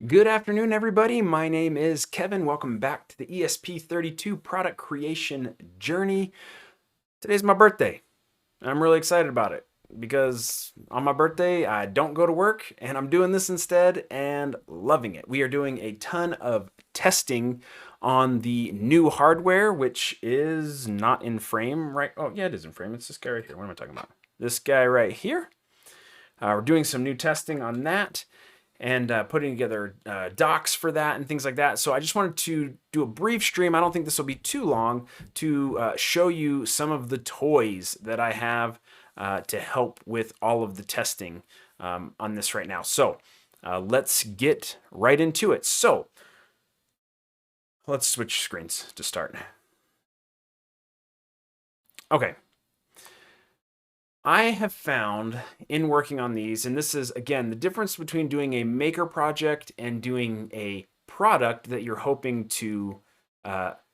Good afternoon, everybody. My name is Kevin. Welcome back to the ESP32 product creation journey. Today's my birthday. I'm really excited about it because on my birthday, I don't go to work and I'm doing this instead and loving it. We are doing a ton of testing on the new hardware, which is not in frame, right? Oh, yeah, it is in frame. It's this guy right here. What am I talking about? This guy right here. We're doing some new testing on that and putting together docs for that and things like that. So I just wanted to do a brief stream. I don't think this will be too long to show you some of the toys that I have to help with all of the testing on this right now. So let's get right into it. So let's switch screens to start. Okay. I have found in working on these, and this is again the difference between doing a maker project and doing a product that you're hoping to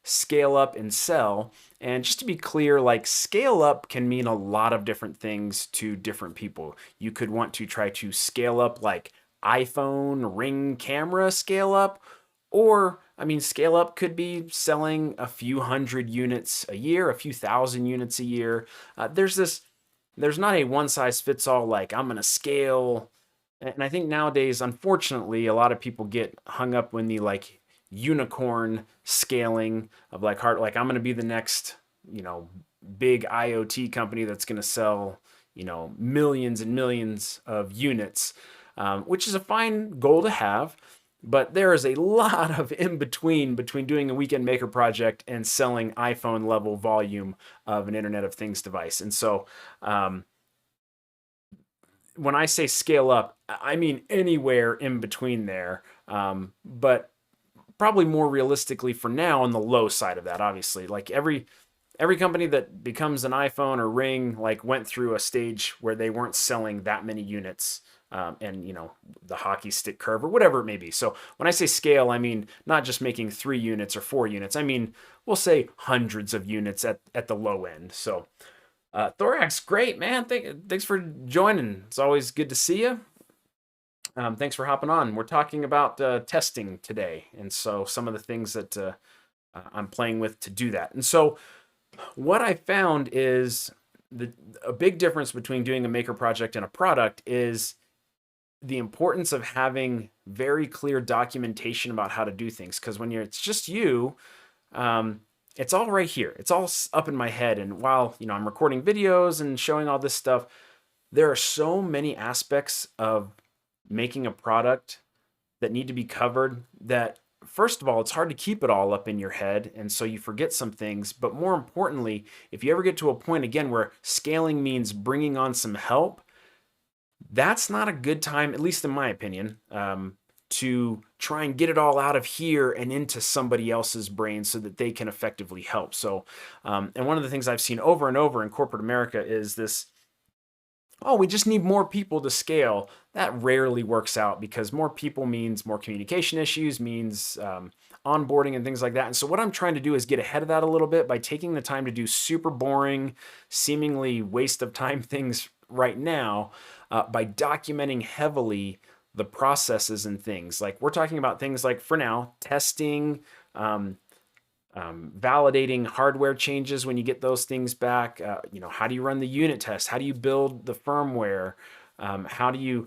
scale up and sell. And just to be clear, like scale up can mean a lot of different things to different people. You could want to try to scale up like iPhone Ring camera scale up, or I mean, scale up could be selling a few hundred units a year, a few thousand units a year. There's not a one size fits all, like I'm going to scale. And I think nowadays, unfortunately, a lot of people get hung up when the like unicorn scaling of like heart, like I'm going to be the next, big IoT company that's going to sell, millions and millions of units, which is a fine goal to have. But there is a lot of in between doing a weekend maker project and selling iPhone level volume of an Internet of Things device. And so um, when I say scale up, I mean anywhere in between there. But probably more realistically for now on the low side of that, obviously. Like every company that becomes an iPhone or Ring like went through a stage where they weren't selling that many units, and the hockey stick curve or whatever it may be. So when I say scale, I mean not just making 3 units or 4 units. I mean we'll say hundreds of units at the low end. So Thorax, great man. Thanks for joining. It's always good to see you. Thanks for hopping on. We're talking about testing today, and so some of the things that I'm playing with to do that. And so what I found is a big difference between doing a maker project and a product is the importance of having very clear documentation about how to do things. Because when it's just you, um, it's all right here. It's all up in my head. And while I'm recording videos and showing all this stuff, there are so many aspects of making a product that need to be covered that first of all, it's hard to keep it all up in your head. And so you forget some things. But more importantly, if you ever get to a point again where scaling means bringing on some help, that's not a good time, at least in my opinion, to try and get it all out of here and into somebody else's brain so that they can effectively help. So, and one of the things I've seen over and over in corporate America is this, oh, we just need more people to scale. That rarely works out because more people means more communication issues, means onboarding and things like that. And so, what I'm trying to do is get ahead of that a little bit by taking the time to do super boring, seemingly waste of time things right now by documenting heavily the processes and things. Like, we're talking about things like, for now, testing. Validating hardware changes when you get those things back. How do you run the unit test? How do you build the firmware? How do you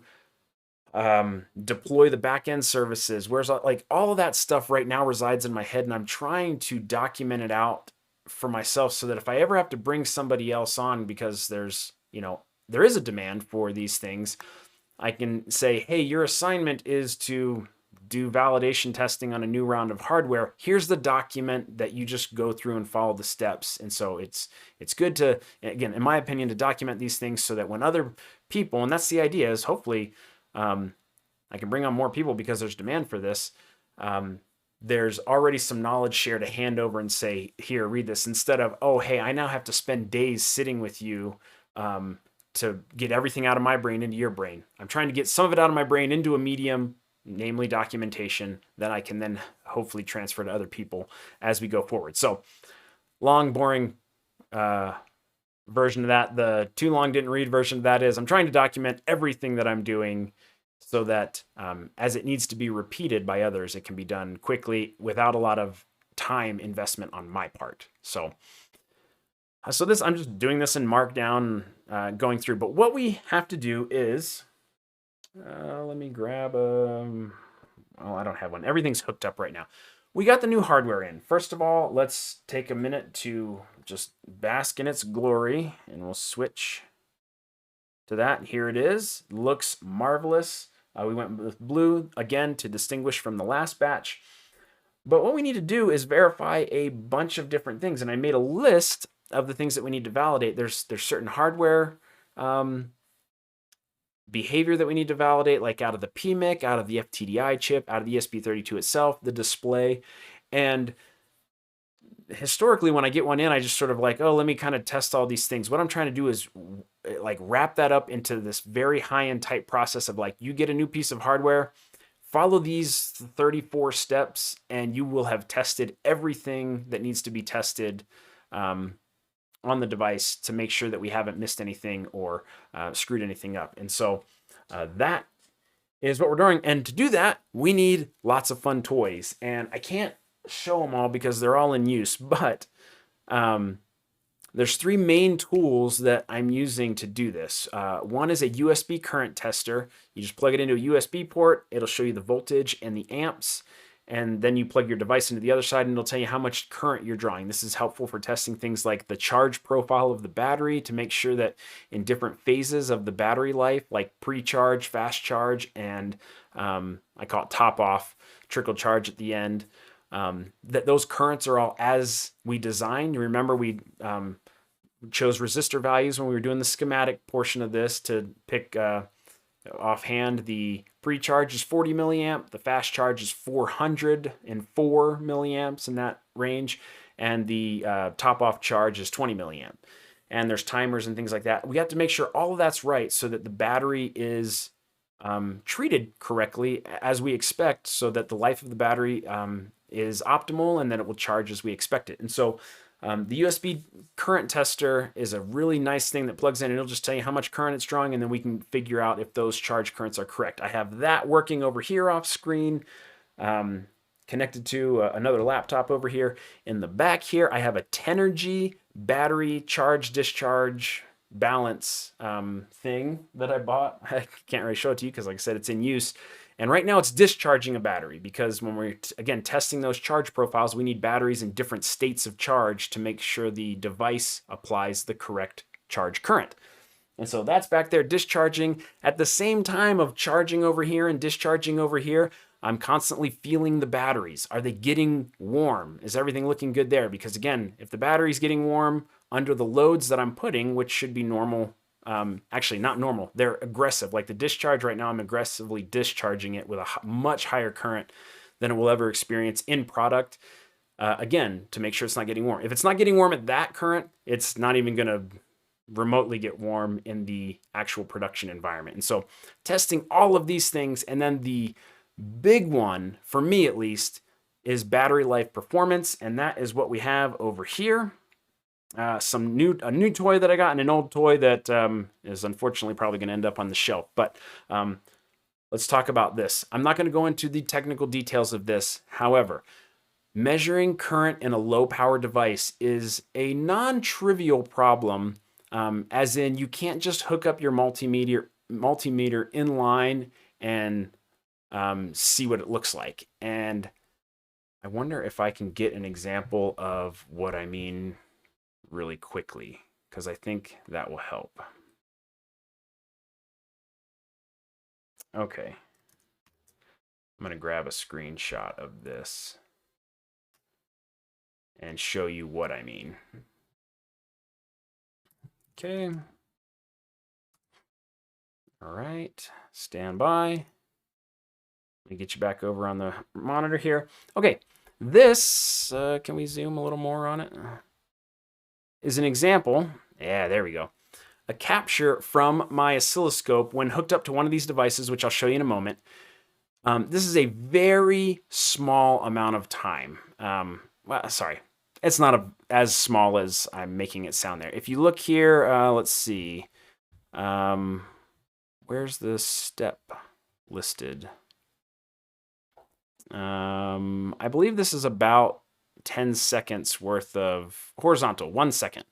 deploy the backend services? Where's like all of that stuff right now resides in my head, and I'm trying to document it out for myself so that if I ever have to bring somebody else on because there is a demand for these things, I can say, hey, your assignment is to do validation testing on a new round of hardware. Here's the document that you just go through and follow the steps. And so it's good to, again, in my opinion, to document these things so that when other people, and that's the idea, is hopefully I can bring on more people because there's demand for this. There's already some knowledge share to hand over and say, here, read this, instead of, oh, hey, I now have to spend days sitting with you to get everything out of my brain into your brain. I'm trying to get some of it out of my brain into a medium, namely documentation, that I can then hopefully transfer to other people as we go forward. So long, boring version of that. The too long didn't read version of that is I'm trying to document everything that I'm doing so that as it needs to be repeated by others, it can be done quickly without a lot of time investment on my part. So this, I'm just doing this in Markdown, going through. But what we have to do is, let me grab a. Oh, I don't have one. Everything's hooked up right now. We got the new hardware in. First of all, let's take a minute to just bask in its glory, and we'll switch to that. Here it is. Looks marvelous. We went with blue again to distinguish from the last batch. But what we need to do is verify a bunch of different things, and I made a list of the things that we need to validate. There's certain hardware behavior that we need to validate, like out of the PMIC, out of the FTDI chip, out of the ESP32 itself, the display. And historically, when I get one in, I just sort of like, oh, let me kind of test all these things. What I'm trying to do is like wrap that up into this very high-end type process of like, you get a new piece of hardware, follow these 34 steps, and you will have tested everything that needs to be tested on the device to make sure that we haven't missed anything or screwed anything up. And so that is what we're doing. And to do that, we need lots of fun toys. And I can't show them all because they're all in use, but there's three main tools that I'm using to do this. One is a USB current tester. You just plug it into a USB port. It'll show you the voltage and the amps. And then you plug your device into the other side and it'll tell you how much current you're drawing. This is helpful for testing things like the charge profile of the battery to make sure that in different phases of the battery life, like pre-charge, fast charge, and I call it top off, trickle charge at the end, that those currents are all as we designed. You remember we chose resistor values when we were doing the schematic portion of this to pick offhand. The pre-charge is 40 milliamp, the fast charge is 404 milliamps in that range, and the top-off charge is 20 milliamp. And there's timers and things like that. We have to make sure all of that's right so that the battery is treated correctly as we expect, so that the life of the battery is optimal and that it will charge as we expect it. And so the USB current tester is a really nice thing that plugs in and it'll just tell you how much current it's drawing, and then we can figure out if those charge currents are correct. I have that working over here off screen, connected to another laptop over here. In the back here, I have a Tenergy battery charge discharge balance thing that I bought. I can't really show it to you because, like I said, it's in use. And right now it's discharging a battery because when we're, again, testing those charge profiles, we need batteries in different states of charge to make sure the device applies the correct charge current. And so that's back there discharging. At the same time of charging over here and discharging over here, I'm constantly feeling the batteries. Are they getting warm? Is everything looking good there? Because again, if the battery's getting warm under the loads that I'm putting, which should be normal, actually not normal, they're aggressive. Like the discharge right now, I'm aggressively discharging it with a much higher current than it will ever experience in product. Again, to make sure it's not getting warm. If it's not getting warm at that current, it's not even gonna remotely get warm in the actual production environment. And so testing all of these things, and then the big one, for me at least, is battery life performance, and that is what we have over here. A new toy that I got and an old toy that is unfortunately probably going to end up on the shelf. But let's talk about this. I'm not going to go into the technical details of this. However, measuring current in a low power device is a non-trivial problem, as in you can't just hook up your multimeter in line and see what it looks like. And I wonder if I can get an example of what I mean really quickly, because I think that will help. Okay. I'm going to grab a screenshot of this and show you what I mean. Okay. All right. Stand by. Let me get you back over on the monitor here. Okay. This, can we zoom a little more on it? Is an example. Yeah, there we go. A capture from my oscilloscope when hooked up to one of these devices, which I'll show you in a moment. This is a very small amount of time. Well, sorry, it's not as small as I'm making it sound there. If you look here, let's see. Where's the step? listed. I believe this is about 10 seconds worth of horizontal, 1 second.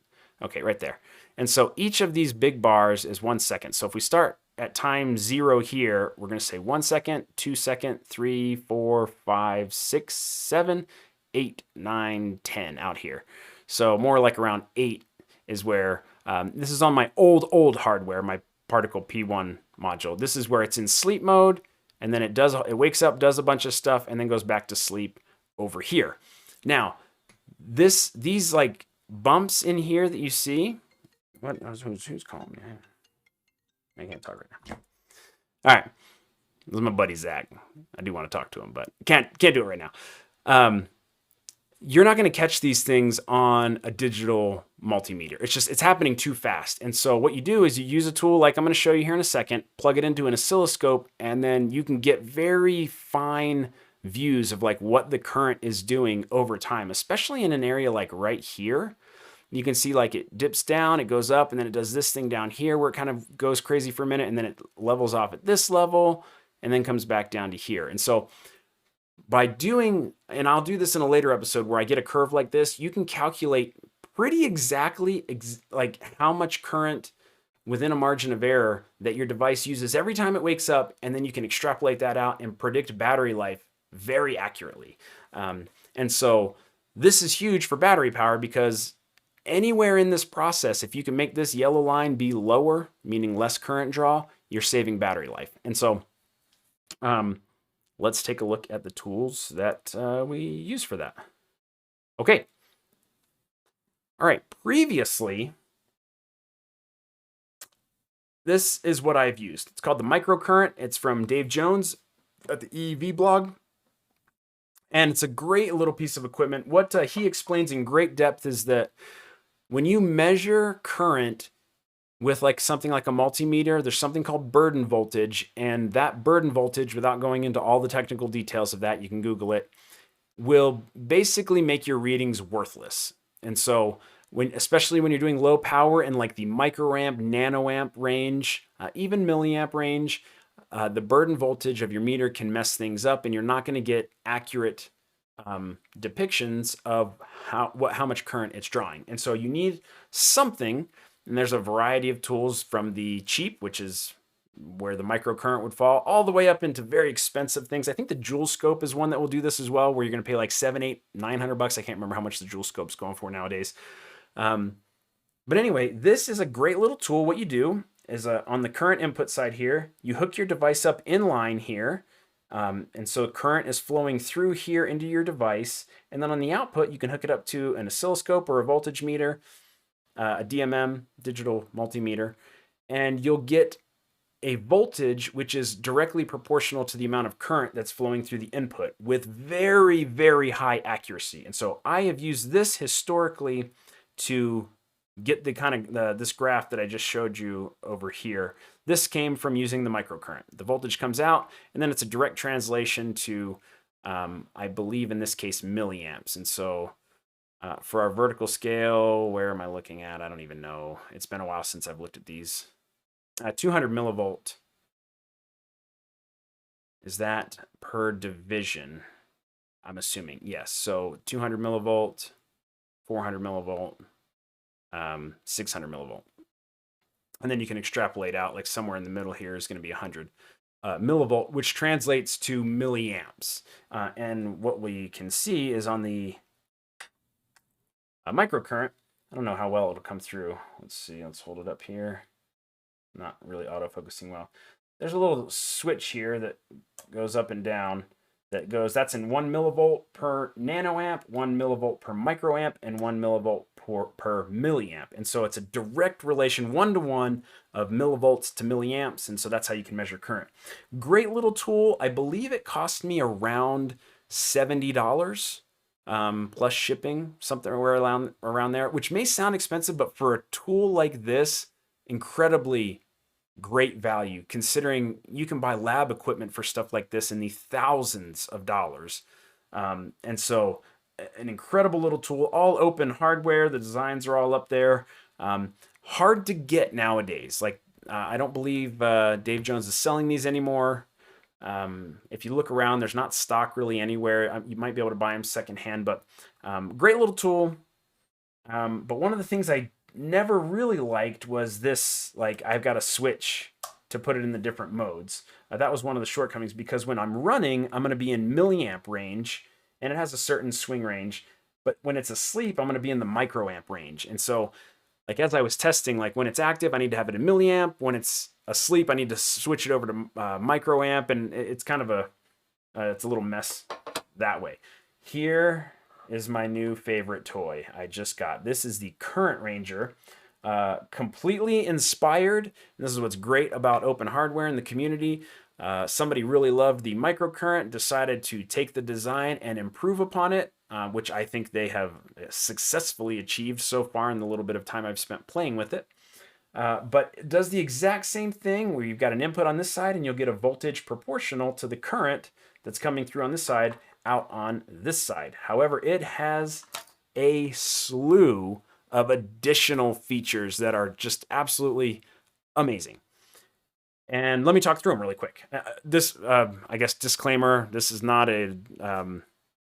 Okay, right there. And so each of these big bars is 1 second. So if we start at time 0 here, we're going to say 1 second, 2 second, 3, 4, 5, 6, 7, 8, 9, 10 out here. So more like around 8 is where, this is on my old hardware, my Particle P1 module. This is where it's in sleep mode, and then it wakes up, does a bunch of stuff, and then goes back to sleep over here. Now, these like bumps in here that you see, who's calling me? I can't talk right now. All right, this is my buddy Zach. I do want to talk to him, but can't do it right now. You're not going to catch these things on a digital multimeter. It's happening too fast. And so what you do is you use a tool like I'm going to show you here in a second, plug it into an oscilloscope, and then you can get very fine views of like what the current is doing over time, especially in an area like right here. You can see like it dips down, it goes up, and then it does this thing down here where it kind of goes crazy for a minute, and then it levels off at this level and then comes back down to here. And so by doing, and I'll do this in a later episode where I get a curve like this, you can calculate pretty exactly like how much current within a margin of error that your device uses every time it wakes up, and then you can extrapolate that out and predict battery life very accurately. And so this is huge for battery power because anywhere in this process, if you can make this yellow line be lower, meaning less current draw, you're saving battery life. And so let's take a look at the tools that we use for that. Okay. All right. Previously, this is what I've used. It's called the microcurrent. It's from Dave Jones at the EEV blog. And it's a great little piece of equipment. What he explains in great depth is that when you measure current with like something like a multimeter, there's something called burden voltage, and that burden voltage, without going into all the technical details of that, you can Google it, will basically make your readings worthless. And so especially when you're doing low power in like the microamp, nanoamp range, even milliamp range, the burden voltage of your meter can mess things up, and you're not going to get accurate depictions of how much current it's drawing. And so you need something, and there's a variety of tools from the cheap, which is where the microcurrent would fall, all the way up into very expensive things. I think the Joule Scope is one that will do this as well, where you're going to pay like $700, $800, $900. I can't remember how much the Joule Scope's going for nowadays. But anyway, this is a great little tool. What you do is on the current input side here, you hook your device up in line here. And so current is flowing through here into your device. And then on the output, you can hook it up to an oscilloscope or a voltage meter, a DMM, digital multimeter, and you'll get a voltage which is directly proportional to the amount of current that's flowing through the input with very, very high accuracy. And so I have used this historically to get the kind of this graph that I just showed you over here. This came from using the microcurrent. The voltage comes out, and then it's a direct translation to, I believe in this case, milliamps. And so for our vertical scale, where am I looking at? I don't even know. It's been a while since I've looked at these. 200 millivolt. Is that per division? I'm assuming, yes. So 200 millivolt, 400 millivolt, 600 millivolt. And then you can extrapolate out, like somewhere in the middle here is going to be 100 millivolt, which translates to milliamps. And what we can see is on the microcurrent, I don't know how well it'll come through. Let's see, let's hold it up here. Not really auto-focusing well. There's a little switch here that goes up and down. That's in 1 millivolt per nanoamp, 1 millivolt per microamp, and 1 millivolt per milliamp. And so it's a direct relation, 1-to-1, of millivolts to milliamps. And so that's how you can measure current. Great little tool. I believe it cost me around $70 plus shipping, something around there, which may sound expensive, but for a tool like this, incredibly great value, considering you can buy lab equipment for stuff like this in the thousands of dollars. And so an incredible little tool, all open hardware. The designs are all up there. Hard to get nowadays. Like I don't believe Dave Jones is selling these anymore. If you look around, there's not stock really anywhere. You might be able to buy them secondhand, but great little tool. But one of the things I never really liked was this, like I've got a switch to put it in the different modes. That was one of the shortcomings because when I'm running, I'm going to be in milliamp range and it has a certain swing range. But when it's asleep, I'm going to be in the microamp range. And so, like as I was testing, like when it's active, I need to have it in milliamp. When it's asleep, I need to switch it over to microamp, and it's kind of it's a little mess that way. Here is my new favorite toy I just got. This is the Current Ranger. Completely inspired. This is what's great about open hardware in the community. Somebody really loved the microcurrent, decided to take the design and improve upon it, which I think they have successfully achieved so far in the little bit of time I've spent playing with it. But it does the exact same thing where you've got an input on this side and you'll get a voltage proportional to the current that's coming through on this side out on this side. However, it has a slew of additional features that are just absolutely amazing. And let me talk through them really quick. I guess, disclaimer, this is not an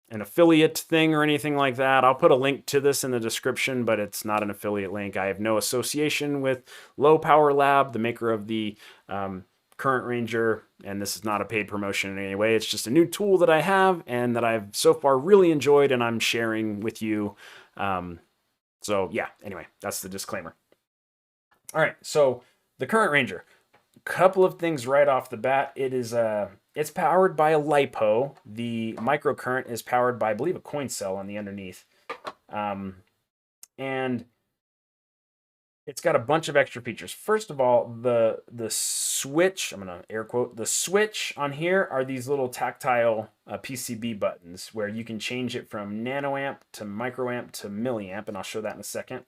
affiliate thing or anything like that. I'll put a link to this in the description, but it's not an affiliate link. I have no association with Low Power Lab, the maker of the Current Ranger, and this is not a paid promotion in any way. It's just a new tool that I have and that I've so far really enjoyed and I'm sharing with you. So yeah, anyway, that's the disclaimer. All right, so the Current Ranger. Couple of things right off the bat. It's powered by a LiPo. The microcurrent is powered by, I believe, a coin cell on the underneath. And it's got a bunch of extra features. First of all, the switch, I'm going to air quote, the switch on here are these little tactile PCB buttons where you can change it from nanoamp to microamp to milliamp, and I'll show that in a second,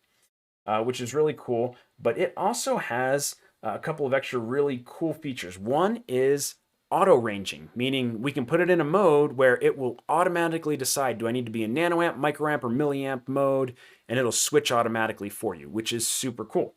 which is really cool. But it also has a couple of extra really cool features. One is auto ranging, meaning we can put it in a mode where it will automatically decide, do I need to be in nanoamp, microamp, or milliamp mode, and it'll switch automatically for you, which is super cool.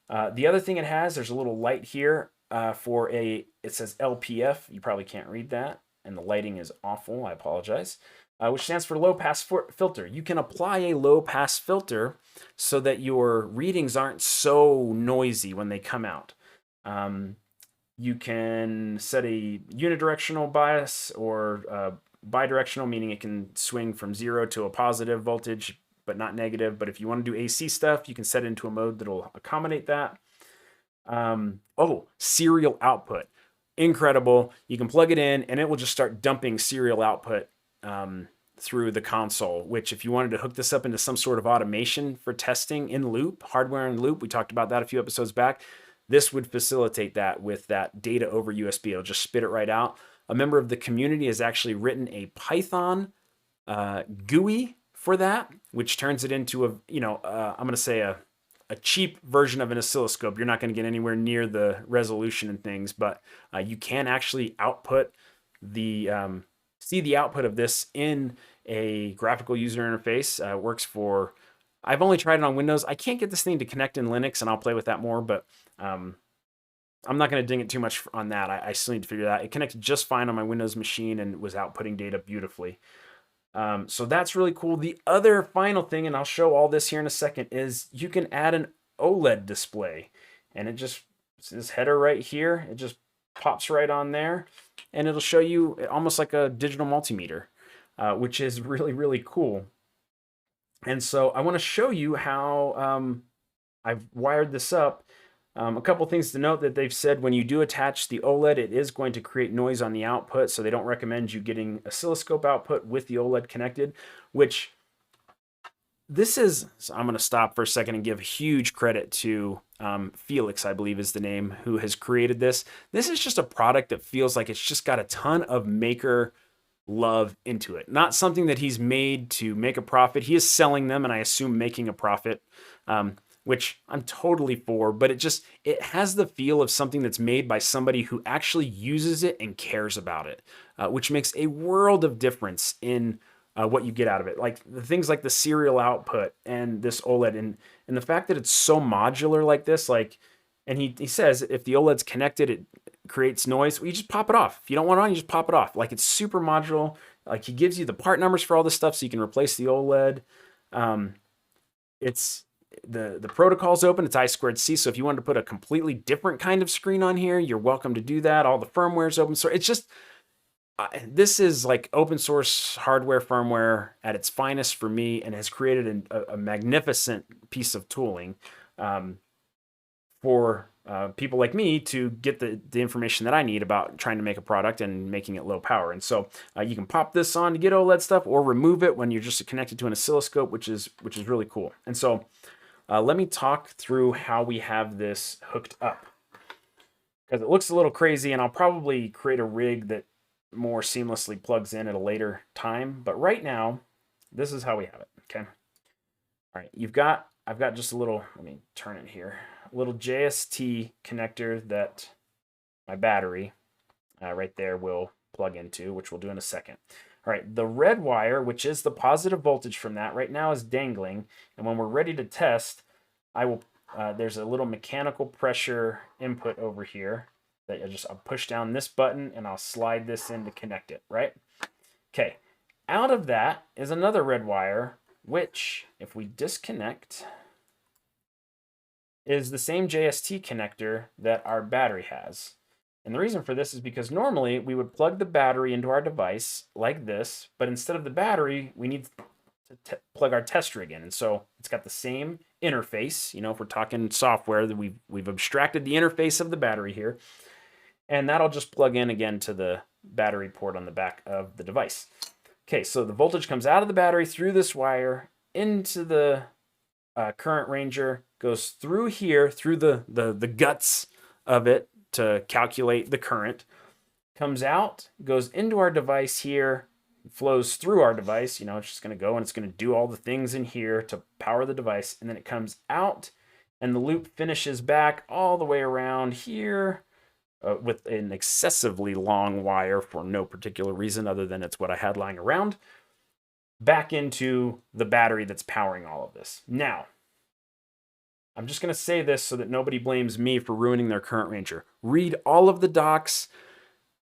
The other thing it has, there's a little light here it says LPF. You probably can't read that, and the lighting is awful. I apologize. Which stands for low pass filter. You can apply a low pass filter so that your readings aren't so noisy when they come out. You can set a unidirectional bias or bidirectional, meaning it can swing from 0 to a positive voltage, but not negative. But if you want to do AC stuff, you can set it into a mode that'll accommodate that. Serial output. Incredible. You can plug it in and it will just start dumping serial output through the console, which if you wanted to hook this up into some sort of automation for testing in loop, hardware in loop, we talked about that a few episodes back, this would facilitate that with that data over USB. It'll just spit it right out. A member of the community has actually written a Python GUI for that, which turns it into I'm going to say a cheap version of an oscilloscope. You're not going to get anywhere near the resolution and things, but you can actually output see the output of this in a graphical user interface. It works for, I've only tried it on Windows. I can't get this thing to connect in Linux, and I'll play with that more, but I'm not going to ding it too much on that. I still need to figure that out. It connected just fine on my Windows machine and was outputting data beautifully. So that's really cool. The other final thing, and I'll show all this here in a second, is you can add an OLED display. And this header right here, it just pops right on there. And it'll show you almost like a digital multimeter, which is really, really cool. And so I want to show you how I've wired this up. A couple things to note that they've said when you do attach the OLED, it is going to create noise on the output, so they don't recommend you getting oscilloscope output with the OLED connected, which so I'm going to stop for a second and give huge credit to Felix, I believe is the name, who has created this. This is just a product that feels like it's just got a ton of maker love into it. Not something that he's made to make a profit. He is selling them and I assume making a profit, which I'm totally for, but it has the feel of something that's made by somebody who actually uses it and cares about it, which makes a world of difference in what you get out of it. Like the things like the serial output and this OLED and the fact that it's so modular like this, and he says if the OLED's connected, creates noise, well, you just pop it off. If you don't want it on, you just pop it off. Like, it's super modular. Like, he gives you the part numbers for all this stuff so you can replace the OLED. It's the protocol's open. It's I2C. So if you wanted to put a completely different kind of screen on here, you're welcome to do that. All the firmware's open source. It's just this is like open source hardware, firmware at its finest for me, and has created a magnificent piece of tooling for people like me to get the information that I need about trying to make a product and making it low power. And so you can pop this on to get OLED stuff, or remove it when you're just connected to an oscilloscope, which is really cool. And so let me talk through how we have this hooked up, because it looks a little crazy, and I'll probably create a rig that more seamlessly plugs in at a later time. But right now, this is how we have it. Okay. All right. I've got just a little, let me turn it here, a little JST connector that my battery right there will plug into, which we'll do in a second. All right. The red wire, which is the positive voltage from that, right now is dangling. And when we're ready to test, I will, there's a little mechanical pressure input over here that I'll push down this button and I'll slide this in to connect it, right? Okay, out of that is another red wire, which if we disconnect, is the same JST connector that our battery has. And the reason for this is because normally we would plug the battery into our device like this, but instead of the battery, we need to plug our test rig in. And so it's got the same interface. You know, if we're talking software, that we've abstracted the interface of the battery here. And that'll just plug in again to the battery port on the back of the device. Okay, so the voltage comes out of the battery through this wire into the current ranger, goes through here, through the guts of it to calculate the current, comes out, goes into our device here, flows through our device. You know, it's just going to go and it's going to do all the things in here to power the device. And then it comes out and the loop finishes back all the way around here. With an excessively long wire for no particular reason other than it's what I had lying around, back into the battery that's powering all of this. Now, I'm just going to say this so that nobody blames me for ruining their current ranger. Read all of the docs.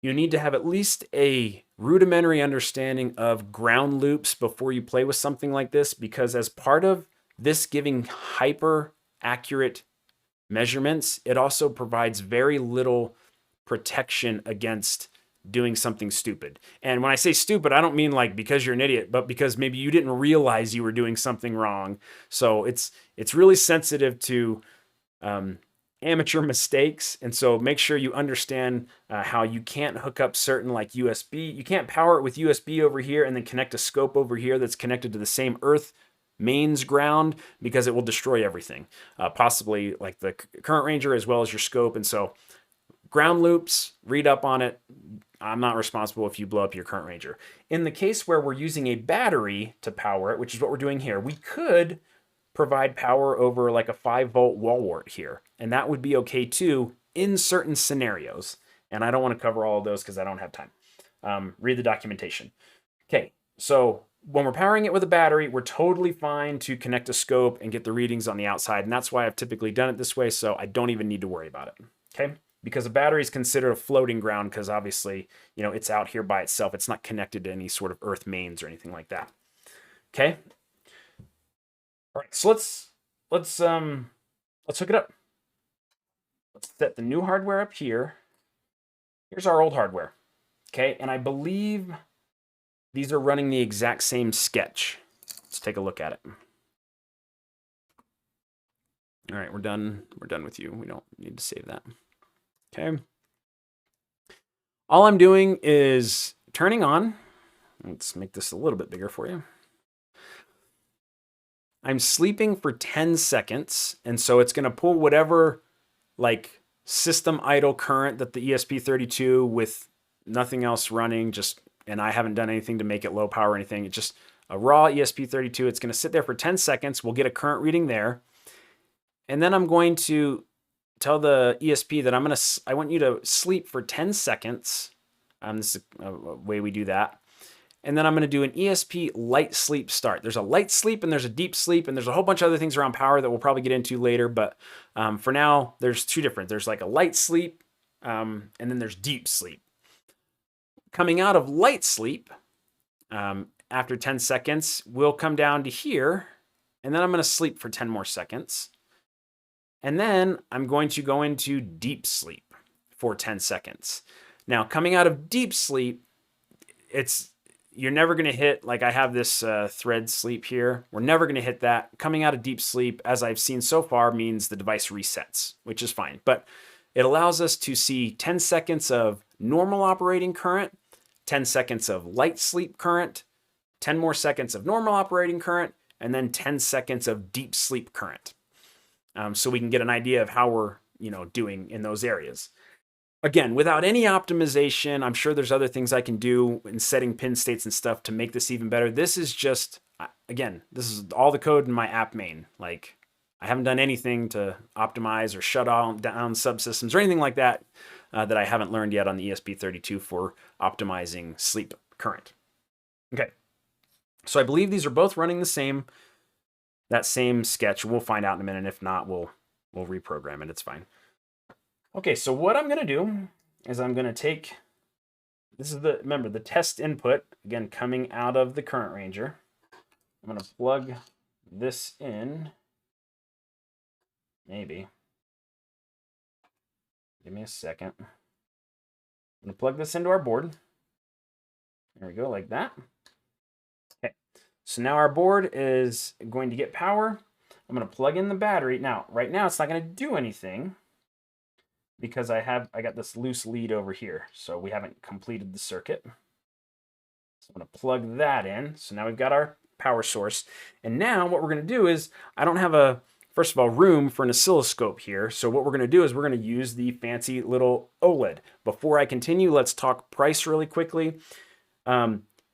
You need to have at least a rudimentary understanding of ground loops before you play with something like this, because as part of this giving hyper accurate measurements, it also provides very little protection against doing something stupid. And when I say stupid, I don't mean like because you're an idiot, but because maybe you didn't realize you were doing something wrong. So it's really sensitive to amateur mistakes. And so make sure you understand how you can't hook up certain like USB. You can't power it with USB over here and then connect a scope over here that's connected to the same earth mains ground, because it will destroy everything, possibly like the current ranger as well as your scope. And so ground loops, read up on it. I'm not responsible if you blow up your current ranger. In the case where we're using a battery to power it, which is what we're doing here, we could provide power over like a 5-volt wall wart here. And that would be okay too in certain scenarios. And I don't want to cover all of those because I don't have time. Read the documentation. Okay, so when we're powering it with a battery, we're totally fine to connect a scope and get the readings on the outside. And that's why I've typically done it this way, so I don't even need to worry about it. Okay? Because a battery is considered a floating ground because obviously, you know, it's out here by itself. It's not connected to any sort of earth mains or anything like that. Okay? All right, so let's hook it up. Let's set the new hardware up here. Here's our old hardware. Okay, and I believe these are running the exact same sketch. Let's take a look at it. All right, we're done. We're done with you. We don't need to save that. Okay. All I'm doing is turning on. Let's make this a little bit bigger for you. I'm sleeping for 10 seconds, and so it's going to pull whatever like system idle current that the ESP32 with nothing else running, and I haven't done anything to make it low power or anything. It's just a raw ESP32. It's going to sit there for 10 seconds. We'll get a current reading there. And then I'm going to tell the ESP that I want you to sleep for 10 seconds. This is a way we do that. And then I'm going to do an ESP light sleep start. There's a light sleep and there's a deep sleep, and there's a whole bunch of other things around power that we'll probably get into later. But for now, there's two different. There's like a light sleep and then there's deep sleep. Coming out of light sleep, after 10 seconds, we'll come down to here, and then I'm going to sleep for 10 more seconds. And then I'm going to go into deep sleep for 10 seconds. Now, coming out of deep sleep, you're never going to hit, like I have this thread sleep here. We're never going to hit that. Coming out of deep sleep, as I've seen so far, means the device resets, which is fine. But it allows us to see 10 seconds of normal operating current, 10 seconds of light sleep current, 10 more seconds of normal operating current, and then 10 seconds of deep sleep current. So we can get an idea of how we're doing in those areas. Again, without any optimization, I'm sure there's other things I can do in setting pin states and stuff to make this even better. This is just, again, this is all the code in my app main. Like, I haven't done anything to optimize or shut down subsystems or anything like that that I haven't learned yet on the ESP32 for optimizing sleep current. Okay, so I believe these are both running that same sketch. We'll find out in a minute. If not, we'll reprogram it. It's fine. Okay, so what I'm going to do is I'm going to take, remember the test input, again, coming out of the current ranger. I'm going to plug this in, maybe. Give me a second. I'm going to plug this into our board. There we go, like that. Okay, so now our board is going to get power. I'm going to plug in the battery. Now, right now, it's not going to do anything, because I got this loose lead over here, so we haven't completed the circuit. So I'm going to plug that in. So now we've got our power source. And now what we're going to do is, I don't have first of all, room for an oscilloscope here. So what we're going to do is we're going to use the fancy little OLED. Before I continue, let's talk price really quickly.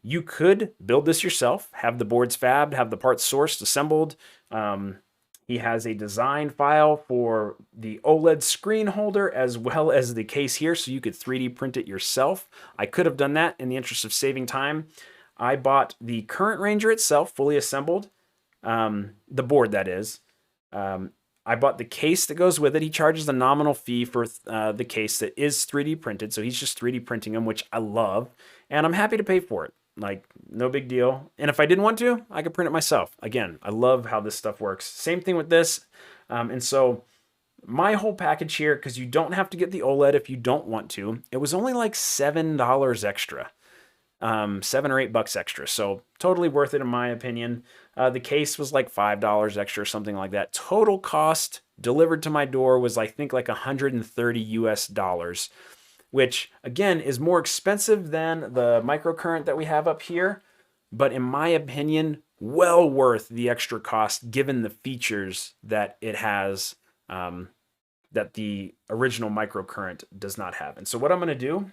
You could build this yourself, have the boards fabbed, have the parts sourced, assembled. He has a design file for the OLED screen holder as well as the case here, so you could 3D print it yourself. I could have done that in the interest of saving time. I bought the current ranger itself, fully assembled, the board that is. I bought the case that goes with it. He charges a nominal fee for the case that is 3D printed, so he's just 3D printing them, which I love, and I'm happy to pay for it. Like, no big deal. And if I didn't want to, I could print it myself. Again, I love how this stuff works. Same thing with this. And so my whole package here, because you don't have to get the OLED if you don't want to, it was only like $7 extra. $7 or $8 extra. So totally worth it in my opinion. The case was like $5 extra or something like that. Total cost delivered to my door was, I think, like $130 US, which again is more expensive than the microcurrent that we have up here, but in my opinion, well worth the extra cost given the features that it has that the original microcurrent does not have. And so what I'm going to do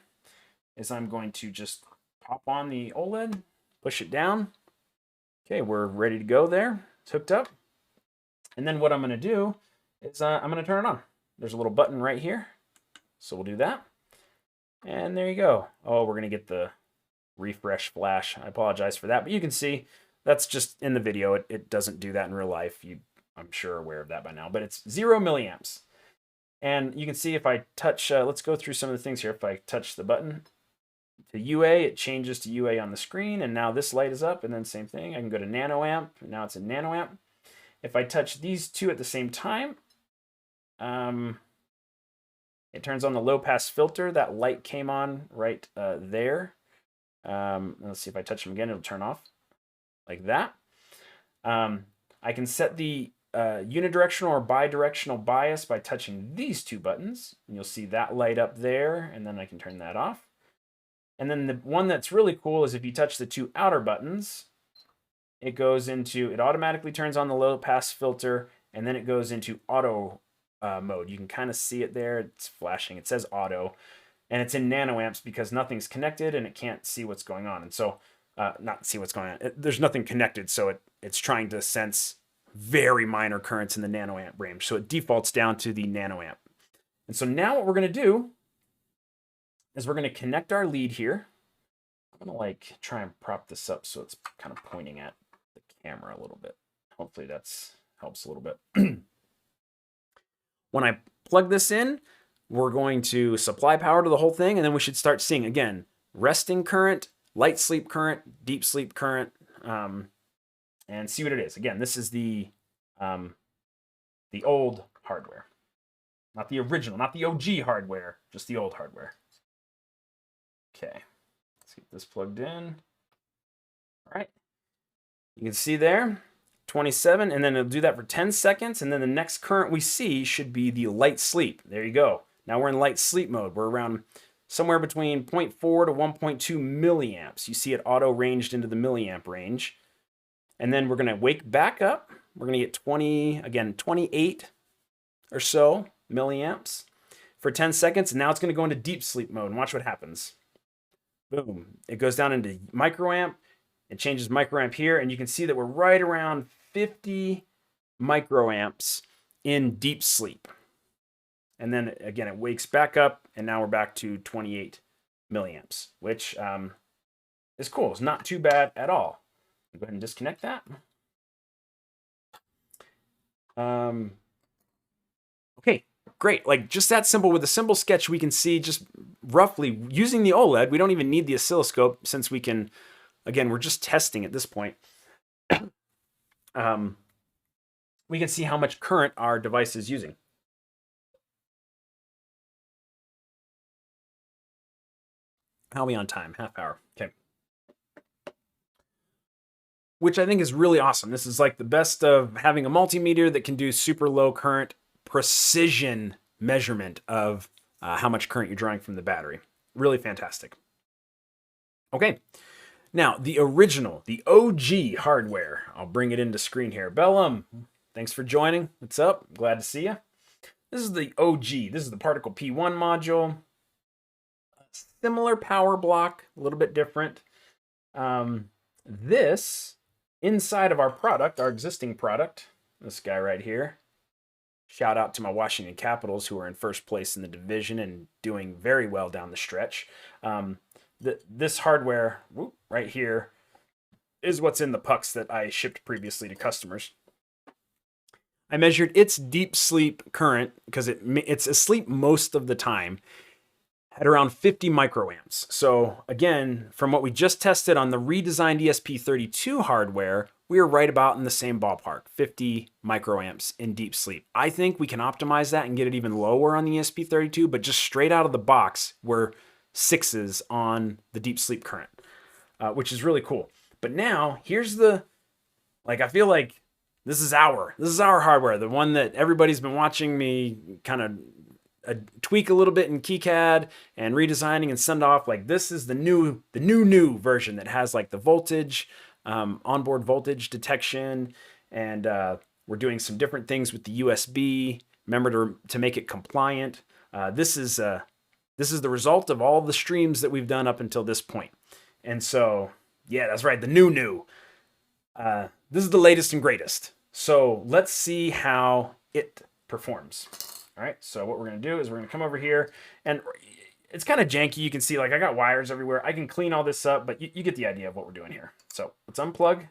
is I'm going to just pop on the OLED, push it down. Okay, we're ready to go there. It's hooked up. And then what I'm going to do is I'm going to turn it on. There's a little button right here. So we'll do that. And there you go. Oh, we're going to get the refresh flash. I apologize for that, but you can see that's just in the video. It doesn't do that in real life. I'm sure aware of that by now, but it's 0 milliamps. And you can see if I touch, let's go through some of the things here. If I touch the button to UA, it changes to UA on the screen, and now this light is up, and then same thing. I can go to nanoamp, and now it's in nanoamp. If I touch these two at the same time, it turns on the low pass filter. That light came on right there. Let's see if I touch them again, it'll turn off like that. I can set the unidirectional or bidirectional bias by touching these two buttons. And you'll see that light up there, and then I can turn that off. And then the one that's really cool is if you touch the two outer buttons, it automatically turns on the low pass filter, and then it goes into auto mode. You can kind of see it there. It's flashing. It says auto, and it's in nanoamps because nothing's connected and it can't see what's going on. And so, not see what's going on. There's nothing connected, so it's trying to sense very minor currents in the nanoamp range. So it defaults down to the nanoamp. And so now what we're going to do is we're going to connect our lead here. I'm going to try and prop this up so it's kind of pointing at the camera a little bit. Hopefully that's helps a little bit. When I plug this in, we're going to supply power to the whole thing, and then we should start seeing, again, resting current, light sleep current, deep sleep current, and see what it is. Again, this is the old hardware. Not the original, not the OG hardware, just the old hardware. Okay, let's get this plugged in. All right, you can see there, 27, and then it'll do that for 10 seconds, and then the next current we see should be the light sleep. There you go. Now we're in light sleep mode. We're around somewhere between 0.4 to 1.2 milliamps. You see it auto ranged into the milliamp range. And then we're going to wake back up. We're going to get 28 or so milliamps for 10 seconds. And now it's going to go into deep sleep mode. And watch what happens. Boom. It goes down into microamp. It changes microamp here. And you can see that we're right around 50 microamps in deep sleep. And then again, it wakes back up. And now we're back to 28 milliamps, which is cool. It's not too bad at all. Go ahead and disconnect that. Okay, great. Like just that simple. With a simple sketch, we can see just roughly using the OLED. We don't even need the oscilloscope since we can, again, we're just testing at this point. We can see how much current our device is using. How are we on time? Half hour. Okay. Which I think is really awesome. This is like the best of having a multimeter that can do super low current precision measurement of how much current you're drawing from the battery. Really fantastic. Okay, now the original, the OG hardware. I'll bring it into screen here. Bellum, thanks for joining. What's up? Glad to see you. This is the OG. This is the Particle P1 module. Similar power block, a little bit different. This inside of our product, our existing product, this guy right here. Shout out to my Washington Capitals, who are in first place in the division and doing very well down the stretch. This hardware right here is what's in the pucks that I shipped previously to customers. I measured its deep sleep current because it's asleep most of the time at around 50 microamps. So again, from what we just tested on the redesigned ESP32 hardware, we are right about in the same ballpark, 50 microamps in deep sleep. I think we can optimize that and get it even lower on the ESP32, but just straight out of the box, we're 6s on the deep sleep current, which is really cool. But now here's the, I feel like this is our hardware, the one that everybody's been watching me kind of tweak a little bit in KiCad and redesigning and send off. Like this is the new version that has like the voltage, onboard voltage detection, and we're doing some different things with the USB. Remember to make it compliant. This is the result of all the streams that we've done up until this point. And so, yeah, that's right, the new. This is the latest and greatest. So let's see how it performs. All right, so what we're gonna do is we're gonna come over here, and it's kind of janky. You can see like I got wires everywhere. I can clean all this up, but you get the idea of what we're doing here. So let's unplug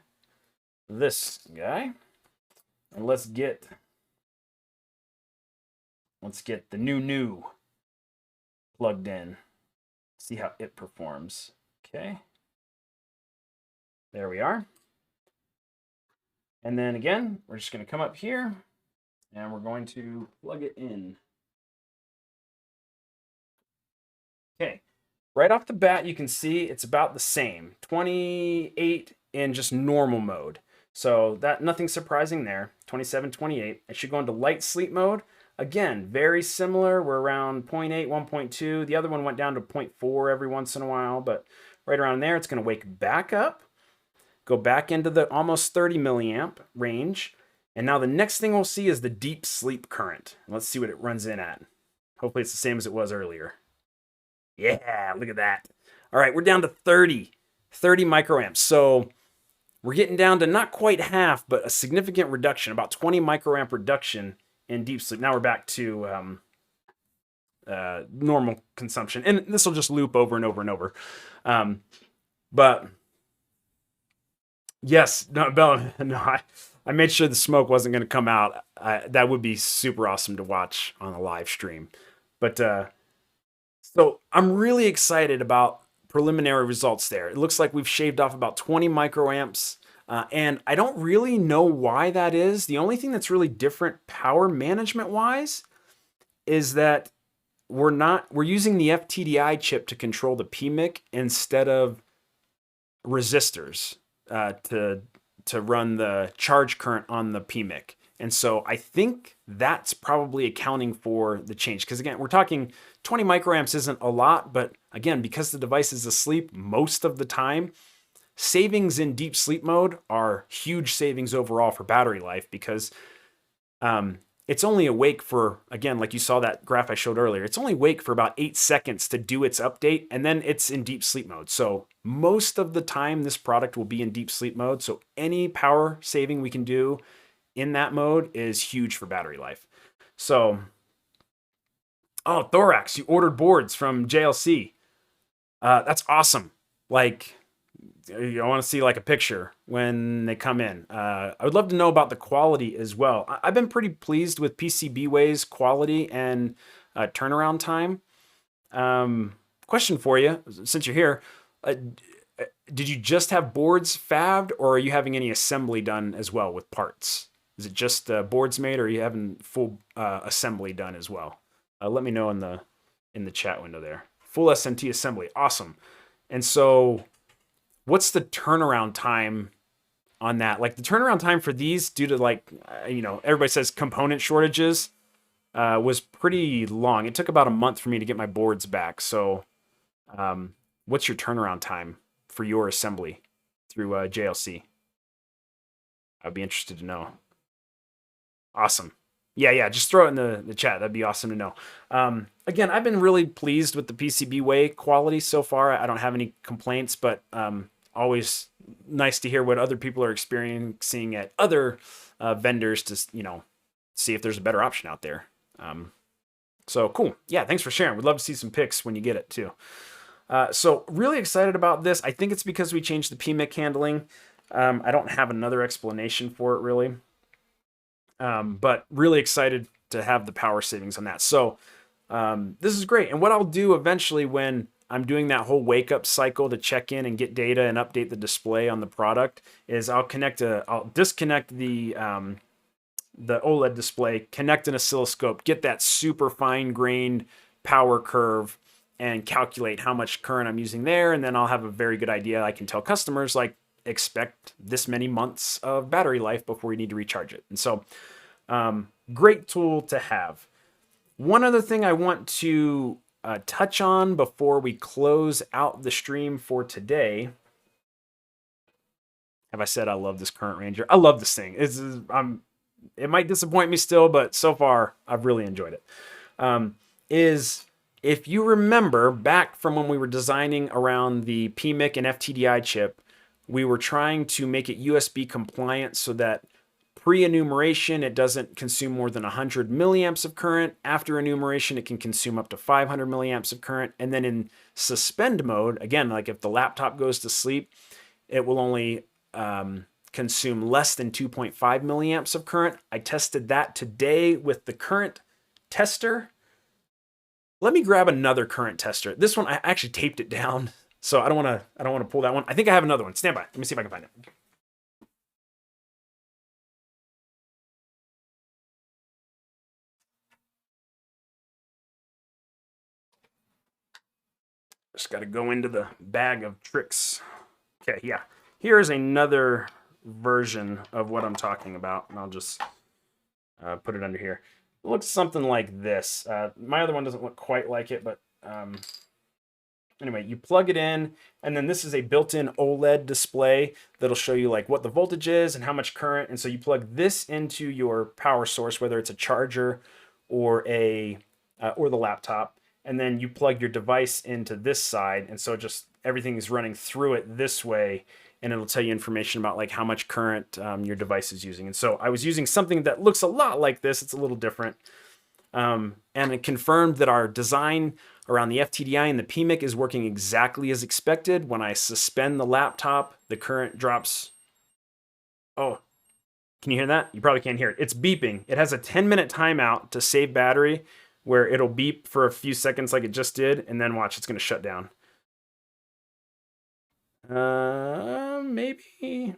this guy, and let's get the new plugged in. See how it performs. Okay, there we are. And then again, we're just gonna come up here, and we're going to plug it in. Okay, right off the bat, you can see it's about the same, 28 in just normal mode. So that nothing surprising there, 27, 28. It should go into light sleep mode. Again, very similar. We're around 0.8, 1.2. The other one went down to 0.4 every once in a while, but right around there, it's gonna wake back up, go back into the almost 30 milliamp range. And now the next thing we'll see is the deep sleep current. Let's see what it runs in at. Hopefully it's the same as it was earlier. Yeah, look at that. All right, we're down to 30 microamps. So we're getting down to not quite half, but a significant reduction, about 20 microamp reduction in deep sleep. Now we're back to normal consumption. And this will just loop over and over and over. But yes, no, Bella, no, I made sure the smoke wasn't going to come out. That would be super awesome to watch on a live stream. But so I'm really excited about preliminary results there. It looks like we've shaved off about 20 microamps. And I don't really know why that is. The only thing that's really different power management wise is that we're using the FTDI chip to control the PMIC instead of resistors to run the charge current on the PMIC. And so I think that's probably accounting for the change. Because again, we're talking 20 microamps isn't a lot, but again, because the device is asleep most of the time, savings in deep sleep mode are huge savings overall for battery life because it's only awake for, again, like you saw that graph I showed earlier, it's only awake for about 8 seconds to do its update, and then it's in deep sleep mode. So most of the time, this product will be in deep sleep mode. So any power saving we can do in that mode is huge for battery life. So, oh, Thorax, you ordered boards from JLC. That's awesome. Like, I want to see like a picture when they come in. I would love to know about the quality as well. I've been pretty pleased with PCBWay's quality and turnaround time. Question for you, since you're here, did you just have boards fabbed, or are you having any assembly done as well with parts? Is it just boards made, or are you having full assembly done as well? Let me know in the chat window there. Full SMT assembly, awesome. And so, what's the turnaround time on that? Like the turnaround time for these, due to like everybody says component shortages, was pretty long. It took about a month for me to get my boards back. So, what's your turnaround time for your assembly through JLC? I'd be interested to know. Awesome. Yeah. Just throw it in the chat. That'd be awesome to know. Again, I've been really pleased with the PCBWay quality so far. I don't have any complaints, but always nice to hear what other people are experiencing at other vendors to see if there's a better option out there. So cool. Yeah, thanks for sharing. We'd love to see some pics when you get it too. So really excited about this. I think it's because we changed the PMIC handling. I don't have another explanation for it really. But really excited to have the power savings on that. So this is great. And what I'll do eventually when I'm doing that whole wake up cycle to check in and get data and update the display on the product is I'll disconnect the OLED display, connect an oscilloscope, get that super fine grained power curve and calculate how much current I'm using there. And then I'll have a very good idea. I can tell customers like expect this many months of battery life before you need to recharge it. And so great tool to have. One other thing I want to touch on before we close out the stream for today. Have I said I love this Current Ranger? I love this thing. It might disappoint me still, but so far I've really enjoyed it. Is if you remember back from when we were designing around the PMIC and FTDI chip, we were trying to make it USB compliant so that pre-enumeration, it doesn't consume more than 100 milliamps of current. After enumeration, it can consume up to 500 milliamps of current. And then in suspend mode, again, like if the laptop goes to sleep, it will only consume less than 2.5 milliamps of current. I tested that today with the current tester. Let me grab another current tester. This one, I actually taped it down, so I don't want to pull that one. I think I have another one. Stand by. Let me see if I can find it. Just got to go into the bag of tricks. Okay, yeah. Here is another version of what I'm talking about, and I'll just put it under here. It looks something like this. My other one doesn't look quite like it, but anyway, you plug it in, and then this is a built-in OLED display that'll show you like what the voltage is and how much current. And so you plug this into your power source, whether it's a charger or the laptop, and then you plug your device into this side, and so just everything is running through it this way, and it'll tell you information about like how much current your device is using. And so I was using something that looks a lot like this. It's a little different. And it confirmed that our design around the FTDI and the PMIC is working exactly as expected. When I suspend the laptop, the current drops. Oh, can you hear that? You probably can't hear it. It's beeping. It has a 10-minute timeout to save battery where it'll beep for a few seconds like it just did, and then watch, it's going to shut down. Maybe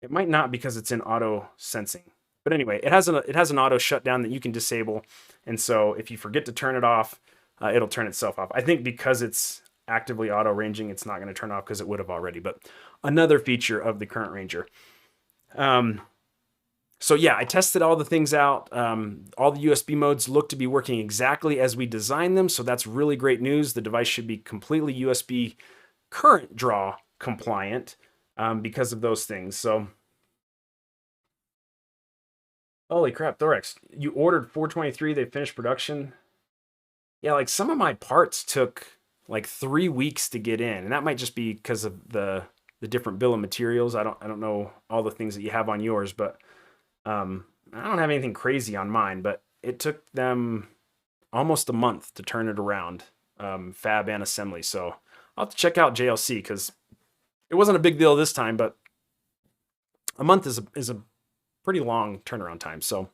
it might not because it's in auto sensing. But anyway, it has an auto shutdown that you can disable, and so if you forget to turn it off, it'll turn itself off. I think because it's actively auto ranging, it's not going to turn off because it would have already. But another feature of the Current Ranger. So yeah, I tested all the things out. All the USB modes look to be working exactly as we designed them, so that's really great news. The device should be completely USB current draw compliant because of those things. So, holy crap, Thorax, you ordered 423, they finished production. Yeah, like some of my parts took like 3 weeks to get in, and that might just be because of the different bill of materials. I don't know all the things that you have on yours, but I don't have anything crazy on mine. But it took them almost a month to turn it around, fab and assembly. So I'll have to check out JLC because it wasn't a big deal this time, but a month is a pretty long turnaround time. So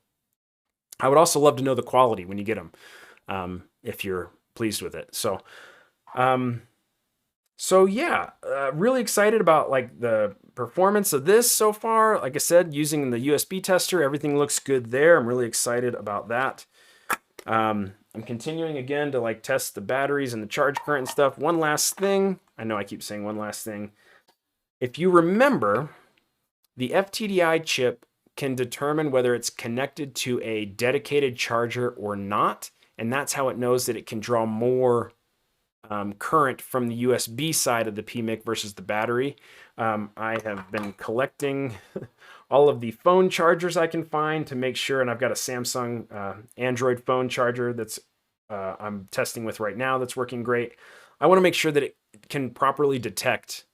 I would also love to know the quality when you get them, if you're pleased with it. So, yeah, really excited about like the performance of this so far. Like I said, using the USB tester, everything looks good there. I'm really excited about that. I'm continuing again to like test the batteries and the charge current and stuff. One last thing. I know I keep saying one last thing. If you remember, the FTDI chip can determine whether it's connected to a dedicated charger or not. And that's how it knows that it can draw more current from the USB side of the PMIC versus the battery. I have been collecting all of the phone chargers I can find to make sure, and I've got a Samsung Android phone charger that's I'm testing with right now that's working great. I want to make sure that it can properly detect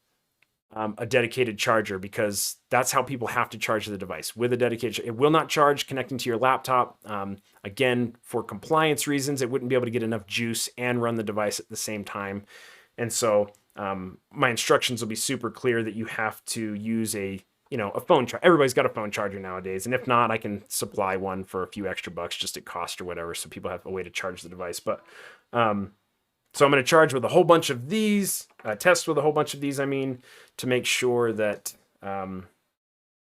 a dedicated charger, because that's how people have to charge the device, with a dedicated. It will not charge connecting to your laptop. Again, for compliance reasons, it wouldn't be able to get enough juice and run the device at the same time. And so my instructions will be super clear that you have to use a phone charger. Everybody's got a phone charger nowadays, and if not, I can supply one for a few extra bucks just at cost or whatever, so people have a way to charge the device. But so I'm going to charge with a whole bunch of these, test with a whole bunch of these, to make sure that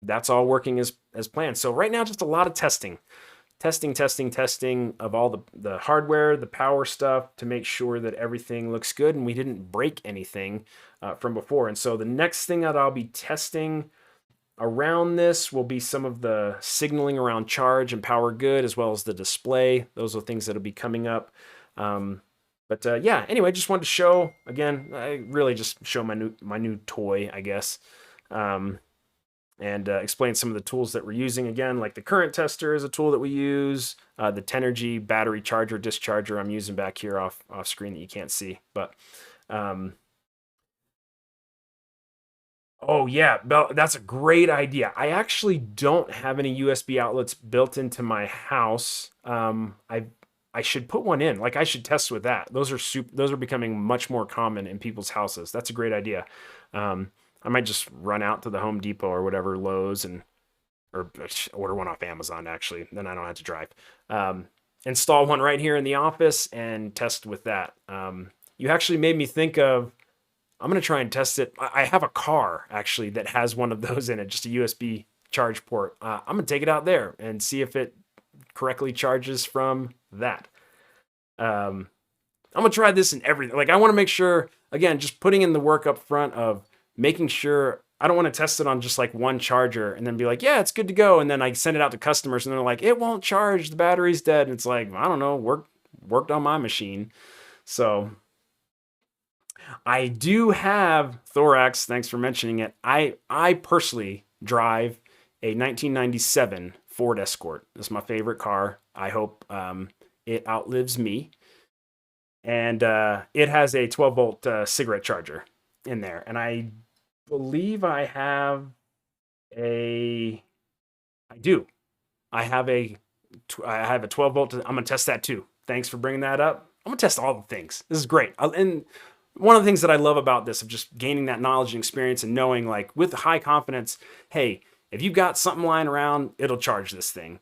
that's all working as planned. So right now, just a lot of testing of all the hardware, the power stuff, to make sure that everything looks good and we didn't break anything from before. And so the next thing that I'll be testing around this will be some of the signaling around charge and power good, as well as the display. Those are things that'll be coming up. But yeah, anyway, just wanted to show, again, I really just show my new toy, I guess, and explain some of the tools that we're using. Again, like the current tester is a tool that we use, the Tenergy battery charger, discharger I'm using back here off screen that you can't see. But oh yeah, that's a great idea. I actually don't have any USB outlets built into my house. I should put one in. Like, I should test with that. Those are becoming much more common in people's houses. That's a great idea. I might just run out to the Home Depot or whatever, Lowe's, or order one off Amazon, actually. Then I don't have to drive. Install one right here in the office and test with that. You actually made me think of, I'm going to try and test it. I have a car, actually, that has one of those in it, just a USB charge port. I'm going to take it out there and see if it correctly charges from that. I'm gonna try this in everything. Like, I want to make sure, again, just putting in the work up front of making sure. I don't want to test it on just like one charger and then be like, yeah, it's good to go, and then I send it out to customers and they're like, it won't charge, the battery's dead, and it's like, I don't know, worked on my machine. So I do have Thorax, thanks for mentioning it. I personally drive a 1997 Ford Escort. It's my favorite car. I hope it outlives me. And it has a 12-volt cigarette charger in there. And I believe I have I do. I have a 12-volt. I'm going to test that too. Thanks for bringing that up. I'm going to test all the things. This is great. And one of the things that I love about this, of just gaining that knowledge and experience and knowing, like, with high confidence, hey, if you've got something lying around, it'll charge this thing.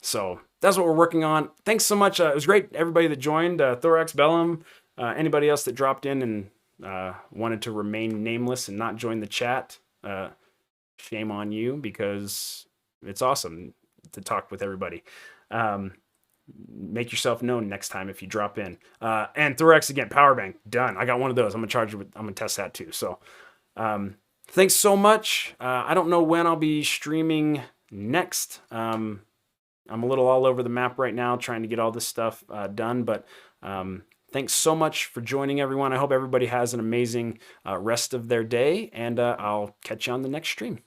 So that's what we're working on. Thanks so much. It was great, everybody that joined, Thorax, Bellum, anybody else that dropped in and wanted to remain nameless and not join the chat. Shame on you, because it's awesome to talk with everybody. Make yourself known next time if you drop in. And Thorax again, power bank done. I got one of those. I'm gonna test that too. So thanks so much. I don't know when I'll be streaming next. I'm a little all over the map right now trying to get all this stuff done, but thanks so much for joining, everyone. I hope everybody has an amazing rest of their day, and I'll catch you on the next stream.